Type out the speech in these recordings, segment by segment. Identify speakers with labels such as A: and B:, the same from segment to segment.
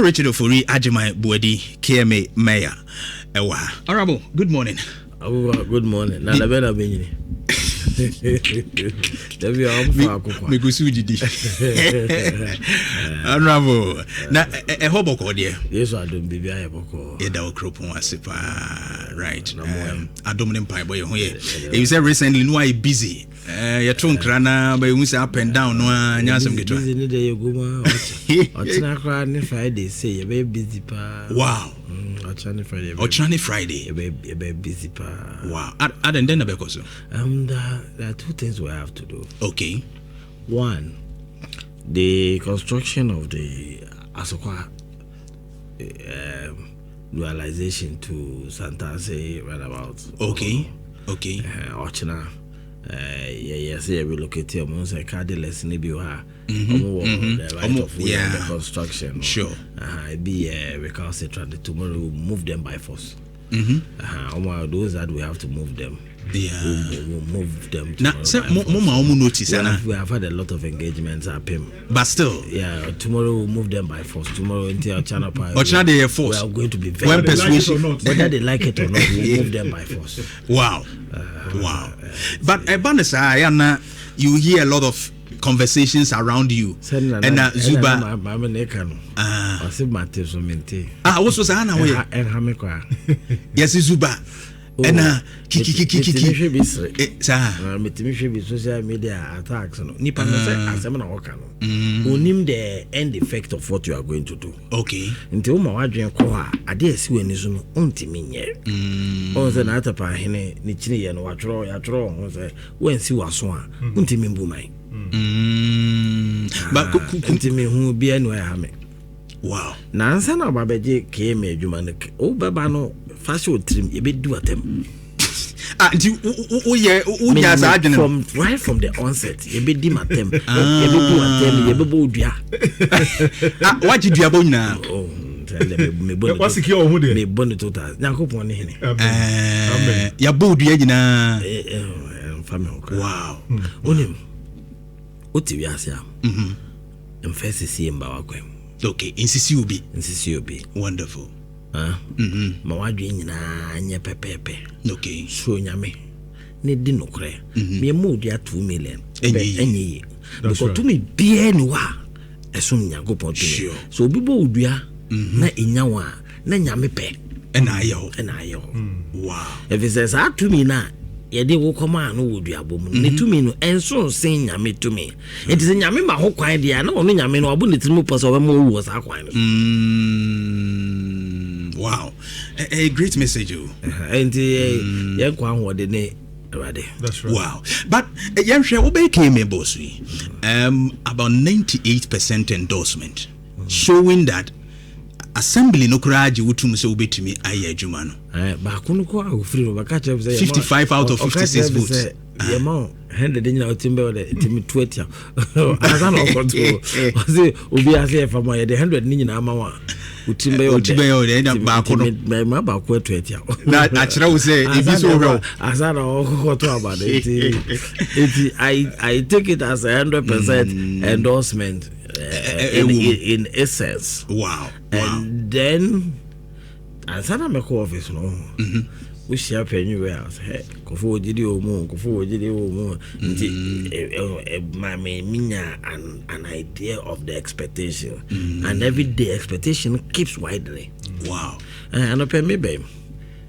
A: Richard Ofori Ajimai Buedi KMA Mayor. Honorable, good morning.
B: Good morning. Now the better be.
A: Me go suji di. Honorable. Na hoboko there.
B: Yes, I don't be a boko.
A: E da okropon asepa. Right. Adomne pai boy ho ye. You said recently no I busy. You tron krana but you say up and down no anya asem geto.
B: Busy ni dey go ma. Otina kra ni Friday say you be busy pa.
A: Wow.
B: Ochani
A: Friday.
B: You be busy pa.
A: Wow. Aden den na be koso.
B: There are two things we have to do.
A: Okay.
B: One, the construction of the Asokwa dualization to Santase roundabout.
A: Okay.
B: Ochina. Yes, we locate here. Most cardless maybe the right of way of the construction.
A: Sure.
B: Be recalcitrant. Tomorrow we'll move them by force. Those that we have to move them. We'll move them.
A: Now, notice.
B: We have had a lot of engagements at him.
A: But still,
B: tomorrow we'll move them by force. Tomorrow into our channel we are going to be very
A: persuasive.
B: Whether they like it or not, we'll move them by force.
A: Wow. But you hear a lot of conversations around you. And Zuba. What's was Anna? Yes, Zuba. And
B: kiki social media attacks. Nipa unim the end effect of what you are going to do.
A: Okay.
B: Until my wadrin kwa ade si wani so no ontimi nye. Onse na atapa hene ni chini ye no watro ya tro onse wensi waso a ontimi mbumai.
A: But
B: ontimi hu bia no ya me.
A: Wow.
B: Na ansa na babeje KMA adwuma no o beba no fashion trim e be do atem.
A: From
B: right from the onset, you be dim atem. You be do atem. You be bodua.
A: What did you do now?
B: Oh, me bonnet.
C: What's the key on who
B: me bonnet total. Nyanko poni hene.
A: Ya bodua jina.
B: Family.
A: Wow.
B: Onim. Oti wi asia. Mfesi si mba wakwem.
A: Okay, insisi ubi. Wonderful.
B: Ma wadwe nyina anya pepepe.
A: Okay.
B: So nyame ne di nokre. Me mu dia 2 million. Enyi. Because to me bia ni wa esum nyankopon to. So obi bo odua na enya wa na nyame pe.
A: Na ayo. Wow.
B: If it says a to me na ye de wo koma no wodua bom ne to me no enso sen nyame to me. It is nyame ma ho kwan dia na ono nyame no obo ne timu pose obo mo wo sa kwan no.
A: Wow, a great message.
B: And that's right.
A: Wow, but KMA bossy, about 98% endorsement, showing that assembly no courage utum so be to me aye jumano. 55 out of 56 votes.
B: The amount 100 in our timber the timid 20. As I know, Ubi as if I'm the 100 in our Utimbe my back 20.
A: Natural say if you so wrong.
B: As I know about it. I take it as 100% endorsement in essence.
A: Wow.
B: And then as I make office no. We share anywhere else. Hey, kofo jidi omo. My minya an idea of the expectation, and every day expectation keeps widening.
A: Wow.
B: And I pay me babe,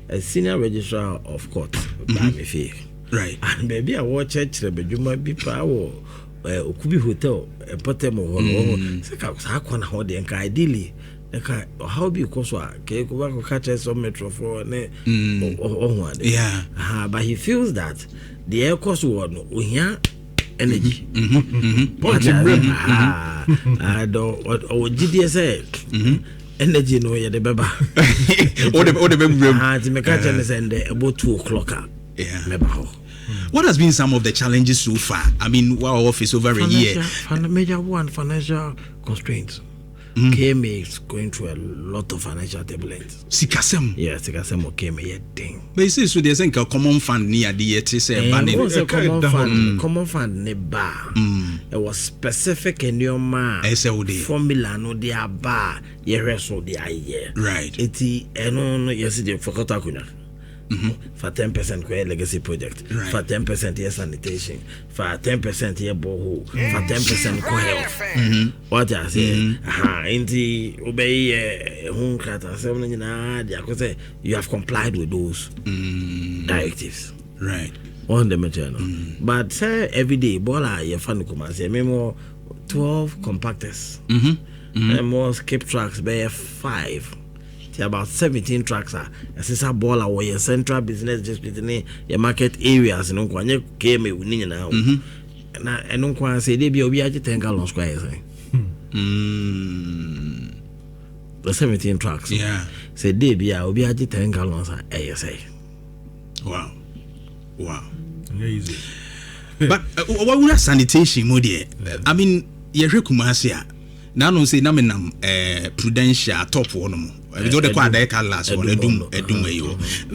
B: a senior registrar of court, by me fee.
A: Right.
B: And maybe I watch church. You might be power. Okubi hotel, a potemo home. Saka sakwana hodi enka ideally. How be Koswa? Go catch some metro for but he feels that the air cost one we hear energy. GDS energy no ya the beba. The mechanics and about 2 o'clock.
A: What has been some of the challenges so far? I mean, our office over a year.
B: Major one financial constraints. KMA is going through a lot of financial turbulence.
A: Sikasem.
B: Yeah, Sikasem or KMA thing.
A: But you see, so there's a common fund near the
B: common fund ne bar. It was specific in your man. Formula no dia bar. Ye reso dia ye.
A: Right.
B: Iti eno yesterday for Kotakuna. For 10% for legacy project,
A: right.
B: For 10% here sanitation, for 10% here borehole, for 10% for health. What I say, inti obey hunkata 7 na you have complied with those directives.
A: Right.
B: On the material. But say every day, bola ye fan kuma say memo 12 compactors. And more skip tracks by 5. About 17 tracks are a ball away your central business district in your market areas and KMA winning now. And I don't quite say they be a 10 gallon squares. The 17 tracks.
A: Yeah.
B: Say they be a 10 gallons ASA.
A: Wow. Easy. But what would sanitation, Modi? I mean, Yerekumasia. Now, no say, Naminam prudential top one. Though the quad last one,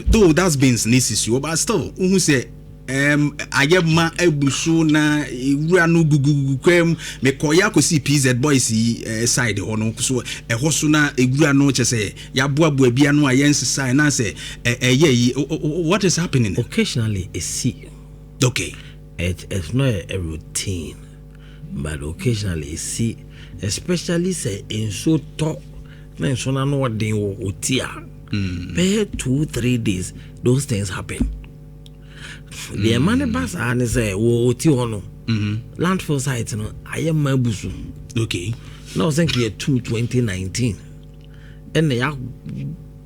A: though that's been necessary, but still, who say, I have my ebusu na ranu gugu me koya see PZ boys side ono so e hosuna egura no chese ya boaboa bia no ayense side na say what is happening?
B: Occasionally a see.
A: Okay.
B: It's not a routine, but occasionally a see, especially say in so talk. Then so na no what they utia. 2-3 days, those things happen. The money pass and say wo uti hono. Landfill site no I am mabusu.
A: Okay.
B: Now think year 2019. And ya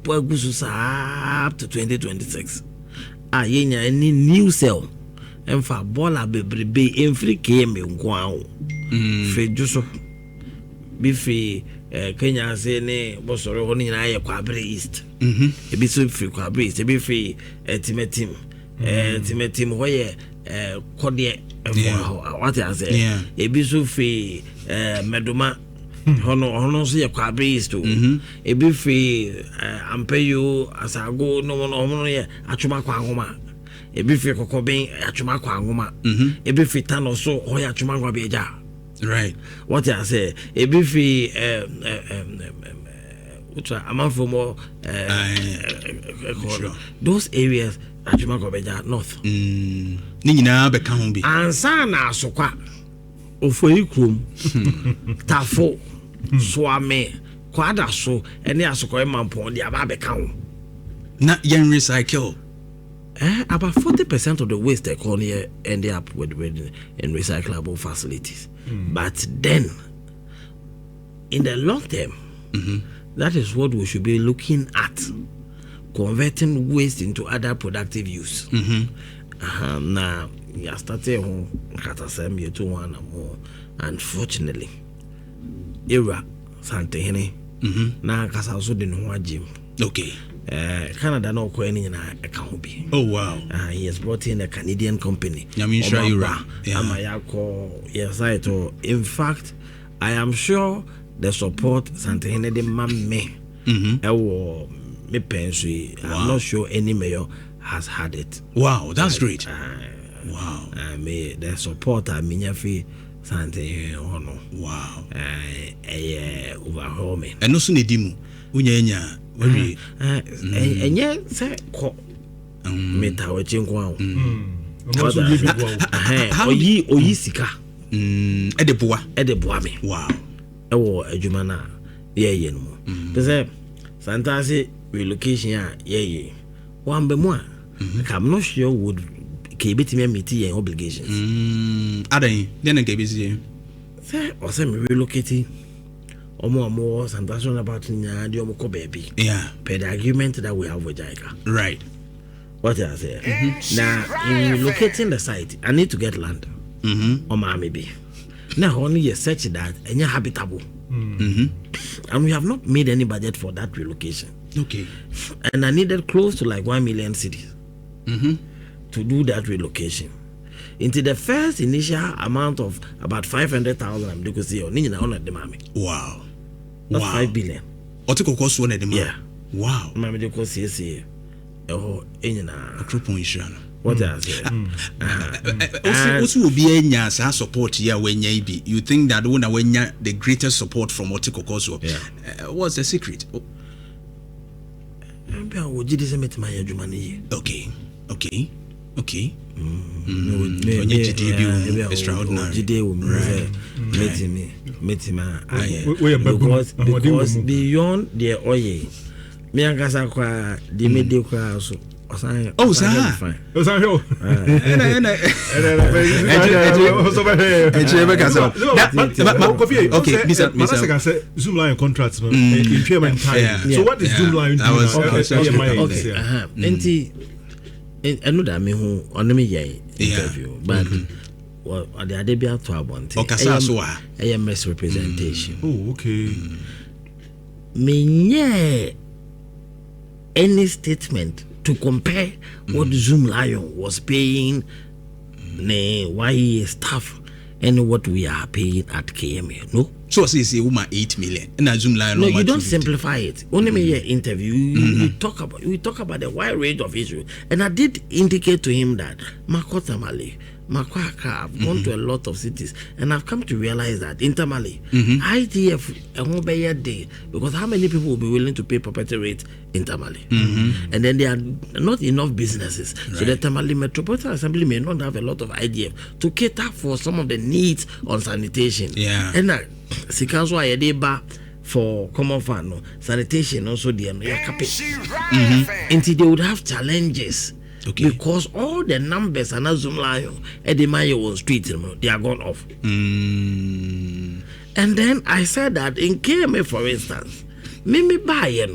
B: busu sa up to 2026. Yenya any new cell. And for bola bebrebe in free KMA nko Fe juso. Be free Kenya say ne bosoro ho ni na ye Kwabre East. E bi so free Kwabre East, e bi free Timetim. Timetim ho ye Kodie what I say. E bi so free Medoma hono so ye Kwabre East to. E bi free Ampeyo Asago no ye Atwuma Kwa Ngoma. E bi free Kokoben Atwuma Kwa Ngoma. E bi free Tano so ho ye Atwuma Kwa Beja.
A: Right.
B: What I say, a beefy amount for more those areas at Jumacobeja North.
A: Nina Becambi.
B: And Sana Soka Ofoikum Tafo Swame Quada so and the Asoko Mampon, the Ababecam.
A: Not young recycle.
B: About 40% of the waste they call here end up with in recyclable facilities. But then, in the long term, that is what we should be looking at, converting waste into other productive use. Now, we are starting to one more. Unfortunately, era Santehene, now because I also didn't want gym.
A: Okay.
B: Canada no any in account be.
A: Oh wow.
B: He has brought in a Canadian company.
A: Nhyira.
B: Yes, in fact, I am sure the support Santa Henry man me. Me pensui. I'm not sure any mayor has had it.
A: Wow, that's great.
B: Wow. Me the support I mean Santa Henry.
A: Wow.
B: Overhaul me.
A: And also Nedimu. Unyenya.
B: And yet, say, Meta, which in Guam. How ye sika? Edeboame.
A: Wow.
B: A Jumana, ye no more. There's fantasy relocation, ye. One be more. I'm not sure would KBT me meet obligations.
A: Then I gave it.
B: Say, or send me relocating. More Santason about Nyadiomoko baby.
A: Yeah.
B: Per the argument that we have with Jaika.
A: Right.
B: What I say? Now, in locating the site, I need to get land. Or maybe. Now, only a search that and you're habitable. And we have not made any budget for that relocation.
A: Okay.
B: And I needed close to like 1 million cities to do that relocation. Into the first initial amount of about 500,000, I'm going to say, on the mommy.
A: Wow.
B: That's 5 billion.
A: Otiko cost one edema.
B: Yeah.
A: Wow.
B: Mama de cost CSA. Oh, enyina.
A: Akropon insurance.
B: What else?
A: Also will be enya support here when you think that when the greatest support from Otiko Koso. What's the secret? Okay.
B: Because beyond the oil, me and Gasakwa, the mediocre also.
A: Oh, sir. Okay,
C: Zoom line contracts in payment time. So what is Zoom line doing?
B: I know that me who on me interview, but well, the other be to about I am misrepresentation.
C: Oh, okay.
B: Me any statement to compare what Zoom Lion was paying YE staff and what we are paying at KMA. No.
A: So say 8 million. And Zoom Lion.
B: No, you don't simplify it. Only me here interview. We talk about the wide range of issues, and I did indicate to him that Makotamale, Makwaka, I've gone to a lot of cities, and I've come to realize that intermally, ITF won't be a day because how many people will be willing to pay property rate intermally, and then there are not enough businesses, so the Tamale Metropolitan Assembly may not have a lot of IDF to cater for some of the needs on sanitation. And Sikanso Ayedeba for common fund, no sanitation also there, no until they would have challenges. Okay. Because all the numbers are not Zoom Lion at the Mayo Street, they are gone off. And then I said that in KMA, for instance, me buy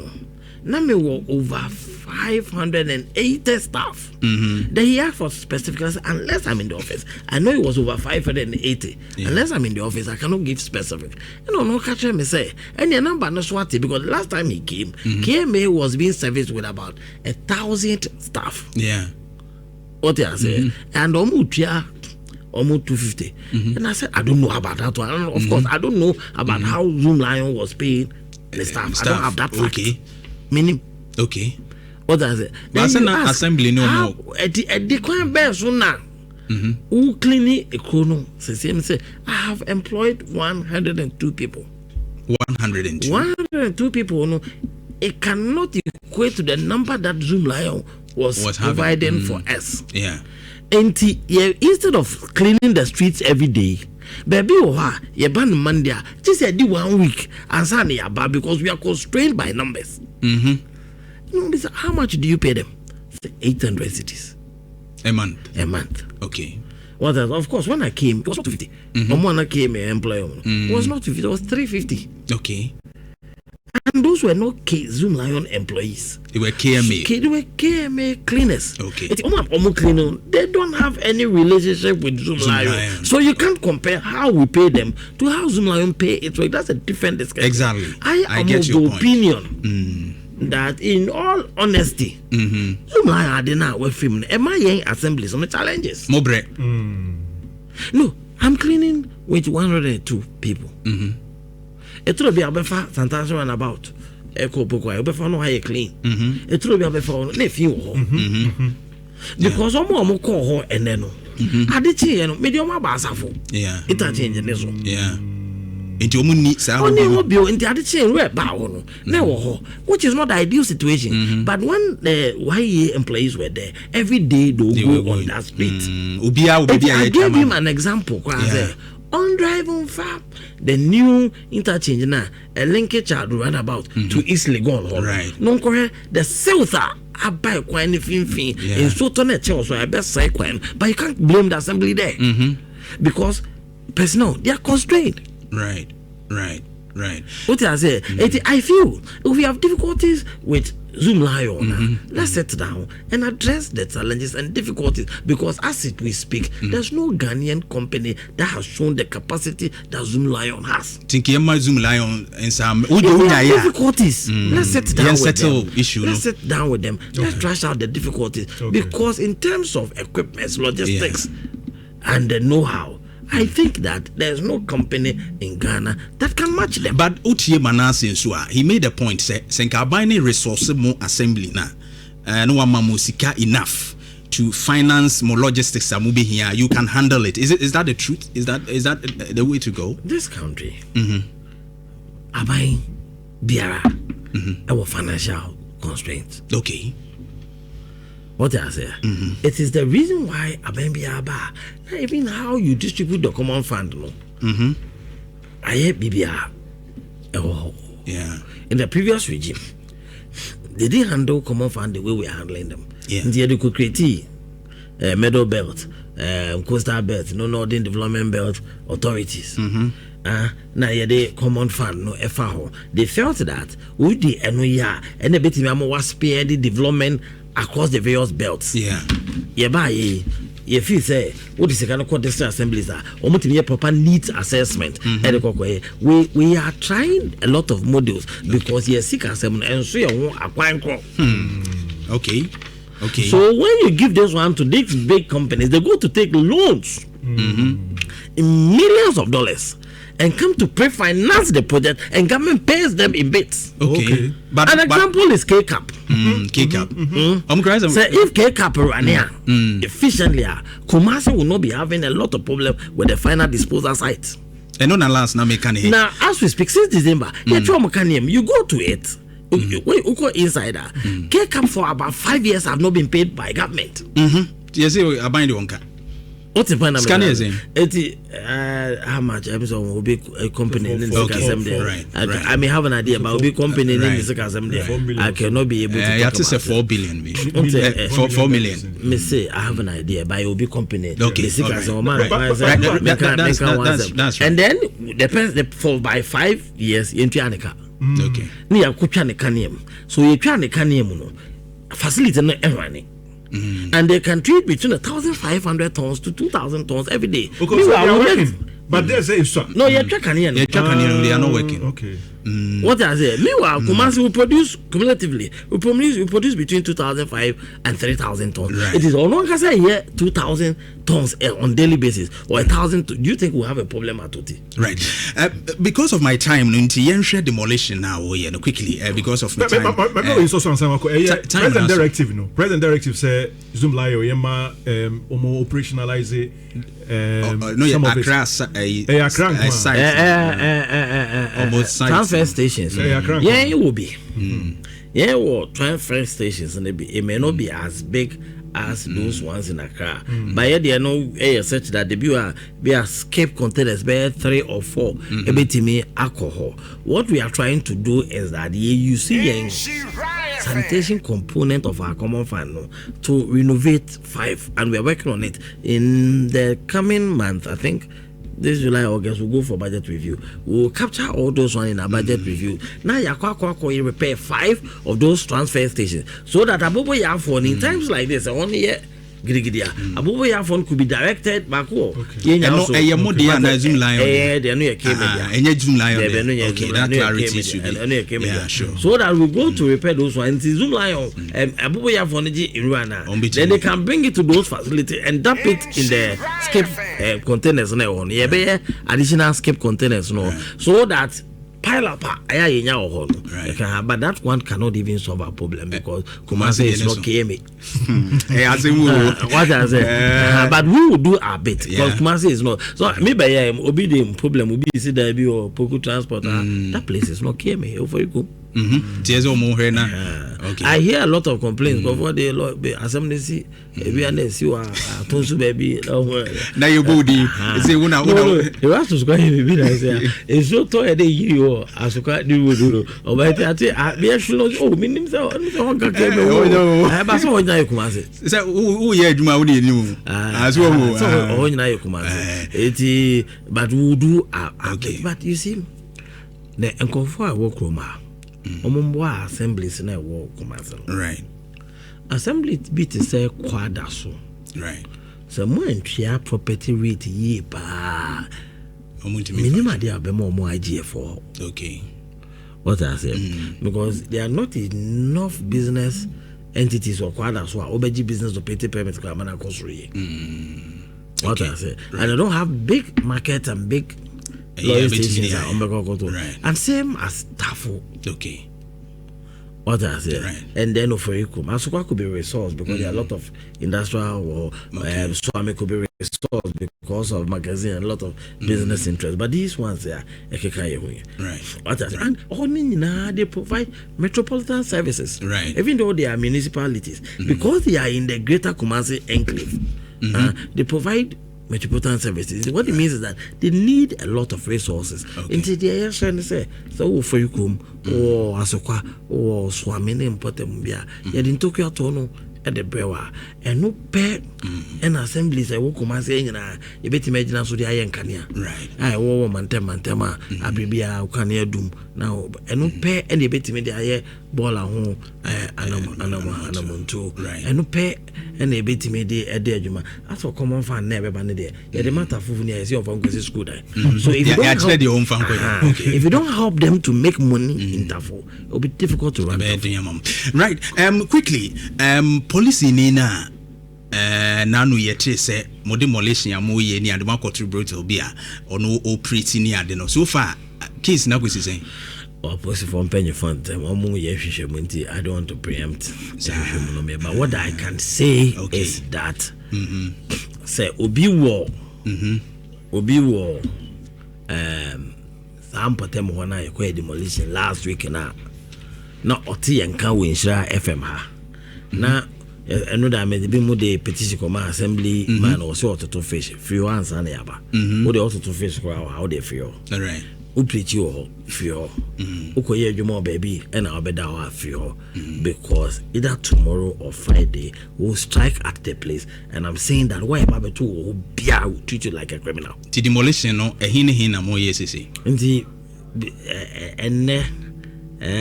B: now me work over 580 staff. Then he asked for specifics unless I'm in the office. I know it was over 580. Unless I'm in the office, I cannot give specific. No catch me say any number no swati because last time he came, KMA was being serviced with about 1,000 staff. What I say, and almost 250. And I said, I don't know about that one. And of course, I don't know about how Zoom Lion was paying the staff. I don't have that fact. Meaning, what does it?
A: Then you ask, assembly no more.
B: At the coin bear so now. Who clean a chrono? Say, I have employed 102 people. 102 people. No, it cannot equate to the number that Zoom Lion was providing for us. And instead of cleaning the streets every day, baby, you ban Monday. Just do 1 week and Sunday because we are constrained by numbers. How much do you pay them? 800 cities
A: a month. Okay.
B: Well, of course, when I came, it was not 250. When I came, an employer, it was not 250. It was 350.
A: Okay.
B: And those were not Zoom Lion employees.
A: They were KMA.
B: They were KMA cleaners.
A: Okay.
B: They don't have any relationship with Zoom Lion. So you can't compare how we pay them to how Zoom Lion pay it. So that's a different discussion.
A: Exactly.
B: I get your opinion that in all honesty, Zoom Lion did not work film. Am I young assemblies on the challenges?
A: Mobre.
B: No, I'm cleaning with 102 people. It will be about Santander and about Echo Boko. I better know how you clean. It will be about nephew. Because I'm more call her and then I did see medium basafo. It a change in this one.
A: Into need
B: only will in the other chain where bow no, which is not the ideal situation. But when the YA employees were there, every day they will go on that street. I gave him an example. On driving far, the new interchange now, a linkage are run about to East Legon.
A: Right.
B: Non correct, the south I buy quite anything in Sotonet, so I best say quite, but you can't blame the assembly there because personnel they are constrained.
A: Right.
B: What I say, I feel if we have difficulties with Zoom Lion, let's sit down and address the challenges and difficulties because as we speak, there's no Ghanaian company that has shown the capacity that Zoom Lion has.
A: Zoom Lion and some
B: difficulties. Let's sit down with them.
A: Issue.
B: Let's sit down with them. Let's trash out the difficulties because in terms of equipment, logistics, and the know-how, I think that there's no company in Ghana that can match them.
A: But Utie Manase Nsua, he made a point, say Senkabine resource more assembly na no one musika enough to finance more logistics amubi here. You can handle it. Is that the truth? Is that the way to go?
B: This country, abai biara, our financial constraints.
A: Okay.
B: What I say? It is the reason why abai biara, even how you distribute the common fund, no. I hate BBR. Oh,
A: yeah.
B: In the previous regime, they didn't handle common fund the way we are handling them.
A: Yeah.
B: They could create Middle Belt, Coastal Belt, Northern Development Belt authorities. Now, the common fund, no FAO. They felt that with the NOYA and the bit was spare the development across the various belts.
A: Yeah.
B: If you say what is the kind of district assemblies are almost a proper needs assessment, we are trying a lot of models because you're sick assembly and so you acquire.
A: Okay.
B: So when you give this one to these big companies, they go to take loans in millions of dollars and come to pre-finance the project, and government pays them in bits.
A: Okay.
B: But an example is K-Cap.
A: K-Cap.
B: So if K-Cap run here efficiently, Kumasi will not be having a lot of problem with the final disposal site.
A: And on the last
B: now, as we speak, since December, you go to it. You go inside. K-Cap for about 5 years have not been paid by government.
A: Yes, I bind the one car.
B: What's the point of
A: it?
B: How much episode will be a company in the assembly?
A: Right.
B: I may have an idea, but will be company in the assembly. I cannot be able to.
A: Yeah, to say 4 billion. 4 million.
B: Me say I have an idea, but it will be company.
A: Okay.
B: And then depends for by 5 years in Trianica.
A: Okay.
B: Near Kuchane Kanium. So you try the Kanium facility no running. And they can treat between 1,500 tons to 2,000 tons every day.
C: Okay, so they are working, but they say it's
B: no, you're tracking here.
A: They are not working.
C: Okay.
B: What I say? Meanwhile, Kumasi will produce cumulatively. We produce between 2,500 and 3,000 tons.
A: Right.
B: It is all one can say here 2,000 tons on daily basis or 1,000. Do you think we have a problem at Oti?
A: Right. Because of my time, Nhyira demolition now. Quickly because of my time.
C: President directive, President directive say Zoom Layo Yema operationalize it.
B: Transfer stations. Yeah, it will be. Yeah, well, transfer stations and it may not be as big as those ones in Accra. But yet they are no such that the be escape containers by 3 or 4 alcohol. What we are trying to do is that you see the sanitation component of our common fund to renovate 5, and we are working on it in the coming month. I think this July, August, we'll go for budget review. We'll capture all those ones in our budget review. Now, you repair 5 of those transfer stations so that Abobo Yafon in times like this, only here. Abobo Yafon could be directed back. So that we go to repair those ones. Zoom Lion and Abobo Yafon in Rwanda. Then they can bring it to those facilities and dump it in the skip containers. Additional skip containers, so that pile up, but that one cannot even solve our problem because Kumasi is not KMA. What I say, but we will do our bit because Kumasi is not. So maybe obedient problem will be see there be or Poku transport. That place is not KMA. Over you go. I hear a lot of complaints before they assembly see we are next you are Tonsu baby.
A: Now you body say una
B: you have to square baby it's so tired they you asuka do o ba ti ati be actually oh minim say on ka ke be I ba so onya Kumasi
A: say who ye adwuma wo dey ni aso wo
B: so onya Kumasi eti but we do but you see the enkonfo a work roma omumbo assemblies na work Kumasi
A: right
B: assembly bit say kwada so
A: right
B: so mo entria property rate ye pa minimum dey abemo mo IGF.
A: Okay.
B: What I say because there are not enough business entities or kwada so obeji business operating permit ka mana kosori What I say, and they don't have big markets and big lawyer stations and same as Tafo.
A: Okay.
B: What I say,
A: right.
B: And then for you, Asukwa could be resource because there are a lot of industrial or Swami could be resource because of magazine and a lot of business interests. But these ones are
A: right.
B: What I say, and all they provide metropolitan services,
A: right?
B: Even though they are municipalities, because they are in the Greater Kumasi enclave, they provide metropolitan services. What it means is that they need a lot of resources. Into the air, say, so for you come or Asokwa or Swami important bia. You didn't talk your tono at the brewer and no pet and assemblies. I will come saying, you bet imagine so the iron cania.
A: Right.
B: I will mantema, Abribia, Ukania doom now, and no pet and you bet me the air ball at home, Anamonto,
A: right.
B: And no pet. And they beat me there at the Juma. As for common fan, never banned there. Yeah, the matter of is your phone school. So if you don't help them to make money in Tafo, it will be difficult to run.
A: Right. Quickly, policy nina nanu yete say mo demolition amu ye ni adema contribute obi a ono operate ni ade no. So far case na kwesi say
B: or possible from penny fund, I don't want to preempt. But what I can say is that say Obi war, some patem when I acquired demolition last week now. Not Oti and Cow in Nhyira FM ha. Now I know that I made the more petition command assembly man or so to fish, few ones and yaba. What they also to fish how they feel.
A: All right.
B: Upreach you feel ukoye jumo baby and I'll be down feel because either tomorrow or Friday we'll strike at the place, and I'm saying that why Baba to will treat you like a criminal.
A: The demolition no a hina more yes
B: and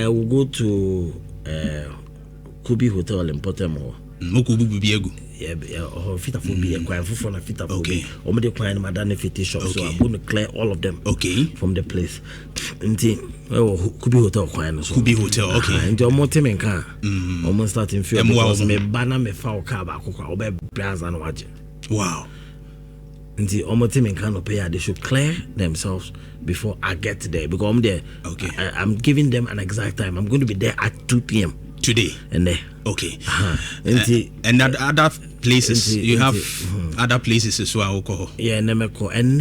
B: we'll go to Kubi Hotel in Potemo. Yeah, fita for be a quiet for na fita for be. Or me quiet madame fiti shop, so I'm going to clear all of them. From the place. Until Kubi Hotel quiet.
A: Kubi Hotel, okay.
B: And your motive in car. Almost starting fear because me banner me foul car back or be brands and watch.
A: Wow.
B: Until almost in car no pay, they should clear themselves before I get there because I'm there.
A: Okay.
B: I'm giving them an exact time. I'm going to be there at 2 p.m.
A: today.
B: And there.
A: Okay. And at other places you have other places as well.
B: Yeah, Nemeko. And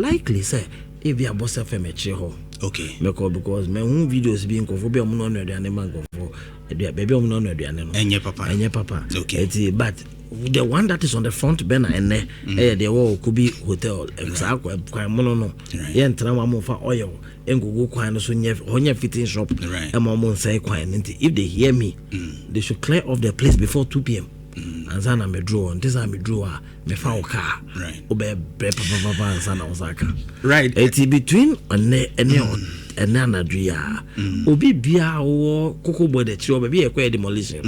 B: likely say if you are boss of ho.
A: Okay.
B: Because my own videos being confobi omuno no aduane man confo. Baby omuno no aduane no.
A: Enye papa.
B: Okay. But the one that is on the front banner and the wall could be hotel. Exactly. Mono no. Yeah, ntra mo fa oil. Engugu kwan so nye fitting shop.
A: Right.
B: And say kwan. If they hear me, they should clear off the place before 2 p.m. And then me draw. This time me draw. Me found car.
A: Right.
B: Obe papa and sana osaka.
A: Right.
B: It's between and Nadria. Obi bia o koko boy the trio be e demolition.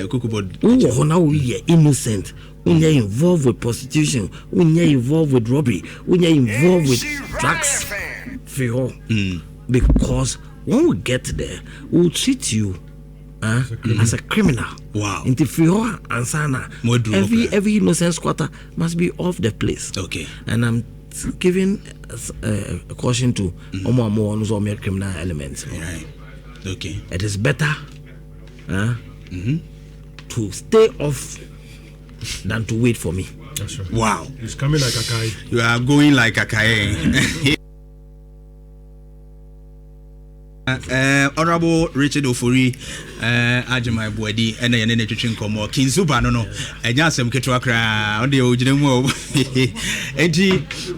A: Koko boy.
B: Oh, now we are innocent. When you're involved with prostitution, when you're involved with robbery, when you're involved with drugs, because when we get there, we'll treat you as a criminal.
A: Wow.
B: Into Fio and Sana. Every innocent squatter must be off the place.
A: Okay.
B: And I'm giving a caution to more criminal elements.
A: Right. Okay.
B: It is better to stay off than to wait for me.
C: That's right.
A: Wow.
C: He's coming like a kai.
A: You are going like a kai. Honorable Richard Ofori, Ajimai Boadi, and the Netwitching Como, King Zuba, no, and Yasem Ketuakra, on the original.